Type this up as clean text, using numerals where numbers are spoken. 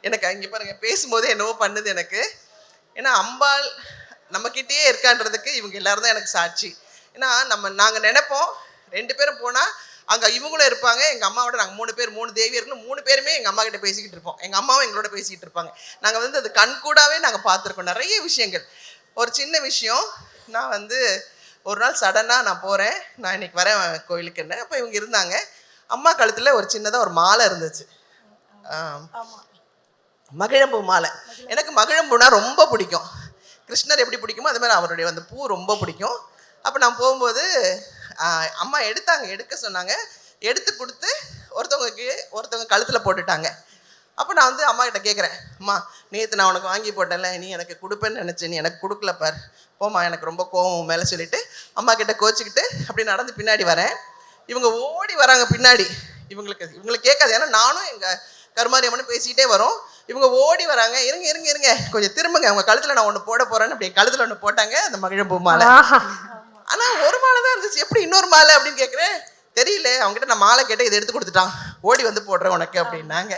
எனக்கு அங்கே பாருங்க பேசும்போது என்னவோ பண்ணுது எனக்கு. ஏன்னா அம்பாள் நம்மக்கிட்டேயே இருக்கான்றதுக்கு இவங்க எல்லாரும் தான் எனக்கு சாட்சி. ஏன்னா நாங்கள் நினைப்போம் 2 பேரும் போனால் அங்கே இவங்களும் இருப்பாங்க, எங்கள் அம்மாவோட நாங்கள் 3 பேர் 3 தேவியர்களும் 3 பேருமே எங்கள் அம்மா கிட்ட பேசிக்கிட்டு இருப்போம், எங்கள் அம்மாவும் எங்களோட பேசிக்கிட்டு இருப்பாங்க. நாங்கள் வந்து அது கண்கூடாவே நாங்கள் பார்த்துருக்கோம் நிறைய விஷயங்கள். ஒரு சின்ன விஷயம், நான் வந்து ஒரு நாள் சடனாக நான் போகிறேன், நான் இன்னைக்கு வரேன் கோயிலுக்குன்னு. அப்போ இவங்க இருந்தாங்க. அம்மா கழுத்தில் ஒரு சின்னதாக ஒரு மாலை இருந்துச்சு, மகிழம்பூ மாலை. எனக்கு மகிழம்பூனா ரொம்ப பிடிக்கும். கிருஷ்ணர் எப்படி பிடிக்குமோ அது மாதிரி அவருடைய அந்த பூ ரொம்ப பிடிக்கும். அப்போ நான் போகும்போது அம்மா எடுக்க சொன்னாங்க. எடுத்து கொடுத்து ஒருத்தவங்க கழுத்தில் போட்டுட்டாங்க. அப்போ நான் வந்து அம்மா கிட்ட கேட்குறேன், அம்மா நேற்று நான் உனக்கு வாங்கி போட்டேன்ல, நீ எனக்கு கொடுப்பேன்னு நினச்சேன், நீ எனக்கு கொடுக்கல பார், போம்மா, எனக்கு ரொம்ப கோவம் மேலே சொல்லிவிட்டு அம்மா கிட்ட கோச்சிக்கிட்டு அப்படி நடந்து பின்னாடி வரேன். இவங்க ஓடி வராங்க பின்னாடி. இவங்களுக்கு கேட்காது, ஏன்னா நானும் எங்கள் கருமாரி அம்மனும் பேசிக்கிட்டே வரோம். இவங்க ஓடி வராங்க, இருங்க கொஞ்சம் திரும்புங்க, அவங்க கழுத்தில் நான் ஒன்று போட போகிறேன்னு அப்படி கழுத்தில் ஒன்று போட்டாங்க, அந்த மகிழம்பூ மாலை. ஆனால் ஒரு மாலை தான் இருந்துச்சு, எப்படி இன்னொரு மாலை அப்படின்னு கேட்குறேன். தெரியல, அவங்ககிட்ட நான் மாலை கேட்டேன், இதை எடுத்து கொடுத்துட்டான், ஓடி வந்து போடுறேன் உனக்கு அப்படின்னாங்க.